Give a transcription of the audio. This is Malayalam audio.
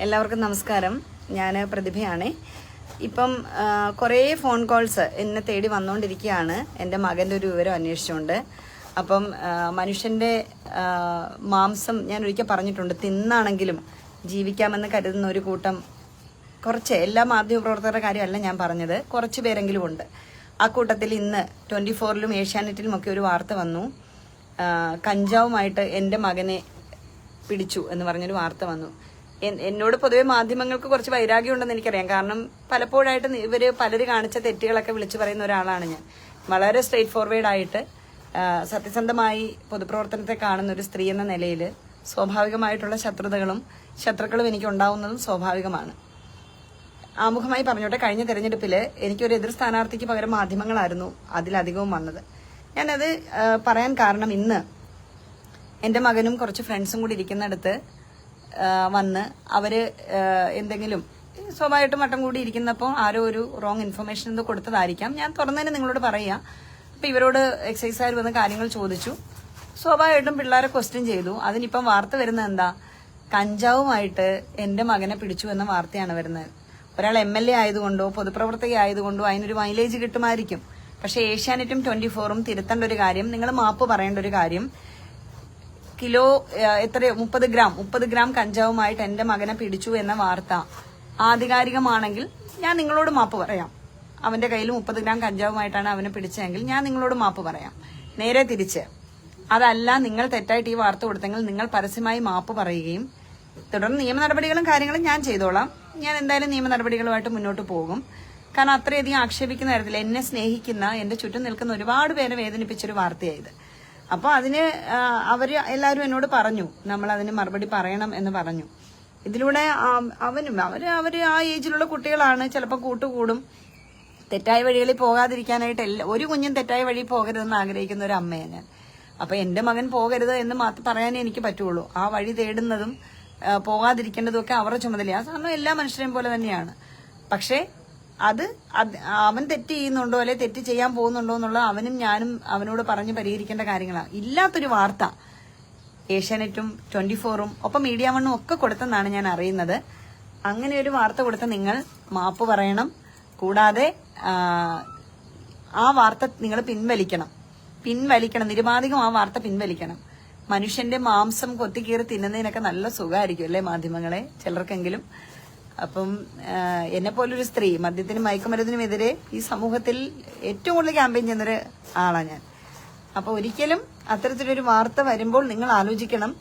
എല്ലാവർക്കും നമസ്കാരം. ഞാൻ പ്രതിഭയാണ്. ഇപ്പം കുറേ ഫോൺ കോൾസ് എന്നെ തേടി വന്നുകൊണ്ടിരിക്കുകയാണ് എൻ്റെ മകൻ്റെ ഒരു വിവരം അന്വേഷിച്ചുകൊണ്ട്. അപ്പം മനുഷ്യൻ്റെ മാംസം ഞാൻ ഒരിക്കൽ പറഞ്ഞിട്ടുണ്ട്, തിന്നാണെങ്കിലും ജീവിക്കാമെന്ന് കരുതുന്ന ഒരു കൂട്ടം കുറച്ച്, എല്ലാ മാധ്യമപ്രവർത്തകരുടെ കാര്യമല്ല ഞാൻ പറഞ്ഞത്, കുറച്ച് പേരെങ്കിലും ഉണ്ട്. ആ കൂട്ടത്തിൽ ഇന്ന് 24-ലും ഏഷ്യാനെറ്റിലും ഒക്കെ ഒരു വാർത്ത വന്നു. കഞ്ചാവുമായിട്ട് എൻ്റെ മകനെ പിടിച്ചു എന്ന് പറഞ്ഞൊരു വാർത്ത വന്നു. എന്നോട് പൊതുവെ മാധ്യമങ്ങൾക്ക് കുറച്ച് വൈരാഗ്യം ഉണ്ടെന്ന് എനിക്കറിയാം. കാരണം പലപ്പോഴായിട്ട് പലര് കാണിച്ച തെറ്റുകളൊക്കെ വിളിച്ചു പറയുന്ന ഒരാളാണ് ഞാൻ. വളരെ സ്ട്രെയിറ്റ് ഫോർവേഡ് ആയിട്ട് സത്യസന്ധമായി പൊതുപ്രവർത്തനത്തെ കാണുന്ന ഒരു സ്ത്രീ എന്ന നിലയിൽ സ്വാഭാവികമായിട്ടുള്ള ശത്രുക്കളും എനിക്ക് ഉണ്ടാവുന്നതും സ്വാഭാവികമാണ്. ആമുഖമായി പറഞ്ഞോട്ടെ, കഴിഞ്ഞ തെരഞ്ഞെടുപ്പിൽ എനിക്കൊരു എതിർ സ്ഥാനാർത്ഥിക്ക് പകരം മാധ്യമങ്ങളായിരുന്നു അതിലധികവും വന്നത്. ഞാനത് പറയാൻ കാരണം, ഇന്ന് എൻ്റെ മകനും കുറച്ച് ഫ്രണ്ട്സും കൂടി ഇരിക്കുന്നിടത്ത് വന്ന് അവര് എന്തെങ്കിലും സ്വാഭാവികമായിട്ടും വട്ടം കൂടി ഇരിക്കുന്നപ്പോൾ ആരോ ഒരു റോങ് ഇൻഫർമേഷൻ എന്തോ കൊടുത്തതായിരിക്കാം. ഞാൻ തുറന്നതിന് നിങ്ങളോട് പറയാം. അപ്പൊ ഇവരോട് എക്സൈസുകാർ വന്ന് കാര്യങ്ങൾ ചോദിച്ചു. സ്വാഭാവികമായിട്ടും പിള്ളേരെ ക്വസ്റ്റ്യൻ ചെയ്തു. അതിനിപ്പം വാർത്ത വരുന്നത് എന്താ? കഞ്ചാവുമായിട്ട് എൻ്റെ മകനെ പിടിച്ചു എന്ന വാർത്തയാണ് വരുന്നത്. ഒരാൾ MLA ആയതുകൊണ്ടോ പൊതുപ്രവർത്തക ആയതുകൊണ്ടോ അതിനൊരു മൈലേജ് കിട്ടുമായിരിക്കും. പക്ഷെ ഏഷ്യാനെറ്റും 24-ഉം തിരുത്തേണ്ട ഒരു കാര്യം, നിങ്ങൾ മാപ്പ് പറയേണ്ട ഒരു കാര്യം, കിലോ എത്രയോ 30 ഗ്രാം കഞ്ചാവുമായിട്ട് എൻ്റെ മകനെ പിടിച്ചു എന്ന വാർത്ത ആധികാരികമാണെങ്കിൽ ഞാൻ നിങ്ങളോട് മാപ്പ് പറയാം. അവന്റെ കയ്യിൽ 30 ഗ്രാം കഞ്ചാവുമായിട്ടാണ് അവനെ പിടിച്ചതെങ്കിൽ ഞാൻ നിങ്ങളോട് മാപ്പ് പറയാം. നേരെ തിരിച്ച് അതല്ല, നിങ്ങൾ തെറ്റായിട്ട് ഈ വാർത്ത കൊടുത്തെങ്കിൽ നിങ്ങൾ പരസ്യമായി മാപ്പ് പറയുകയും തുടർന്ന് നിയമ നടപടികളും കാര്യങ്ങളും ഞാൻ ചെയ്തോളാം. ഞാൻ എന്തായാലും നിയമ നടപടികളുമായിട്ട് മുന്നോട്ട് പോകും. കാരണം അത്രയധികം ആക്ഷേപിക്കുന്ന തരത്തിൽ എന്നെ സ്നേഹിക്കുന്ന, എന്റെ ചുറ്റും നിൽക്കുന്ന ഒരുപാട് പേരെ വേദനിപ്പിച്ചൊരു വാർത്തയായത്. അപ്പോൾ അതിന് എല്ലാവരും എന്നോട് പറഞ്ഞു, നമ്മൾ അതിന് മറുപടി പറയണം എന്ന് പറഞ്ഞു. ഇതിലൂടെ അവര് ആ ഏജിലുള്ള കുട്ടികളാണ്, ചിലപ്പോൾ കൂട്ടുകൂടും. തെറ്റായ വഴികളിൽ പോകാതിരിക്കാനായിട്ട് ഒരു കുഞ്ഞും തെറ്റായ വഴി പോകരുതെന്ന് ആഗ്രഹിക്കുന്ന ഒരു അമ്മയാണ് ഞാൻ. അപ്പൊ എന്റെ മകൻ പോകരുത് എന്ന് മാത്രം പറയാനേ എനിക്ക് പറ്റുള്ളൂ. ആ വഴി തേടുന്നതും പോകാതിരിക്കേണ്ടതും ഒക്കെ അവരുടെ ചുമതലയാണ്. സാധാരണ എല്ലാ മനുഷ്യരെയും പോലെ തന്നെയാണ്. പക്ഷേ അവൻ തെറ്റ് ചെയ്യുന്നുണ്ടോ അല്ലെ തെറ്റ് ചെയ്യാൻ പോകുന്നുണ്ടോ എന്നുള്ള അവനും ഞാനും അവനോട് പറഞ്ഞ് പരിഹരിക്കേണ്ട കാര്യങ്ങളാണ്. ഇല്ലാത്തൊരു വാർത്ത ഏഷ്യാനെറ്റും 24-ഉം ഒപ്പം മീഡിയ വണ്ണും ഒക്കെ കൊടുത്തെന്നാണ് ഞാൻ അറിയുന്നത്. അങ്ങനെ ഒരു വാർത്ത കൊടുത്ത നിങ്ങൾ മാപ്പ് പറയണം. കൂടാതെ ആ വാർത്ത നിങ്ങൾ പിൻവലിക്കണം. നിരുപാധികം ആ വാർത്ത പിൻവലിക്കണം. മനുഷ്യന്റെ മാംസം കൊത്തിക്കീറി തിന്നുന്നതിനൊക്കെ നല്ല സുഖമായിരിക്കും അല്ലേ മാധ്യമങ്ങളെ, ചിലർക്കെങ്കിലും. അപ്പം എന്നെ പോലൊരു സ്ത്രീ മദ്യത്തിനും മയക്കുമരുന്നിനുമെതിരെ ഈ സമൂഹത്തിൽ ഏറ്റവും കൂടുതൽ ക്യാമ്പയിൻ ചെയ്യുന്നൊരു ആളാണ് ഞാൻ. അപ്പൊ ഒരിക്കലും അത്തരത്തിലൊരു വാർത്ത വരുമ്പോൾ നിങ്ങൾ ആലോചിക്കണം.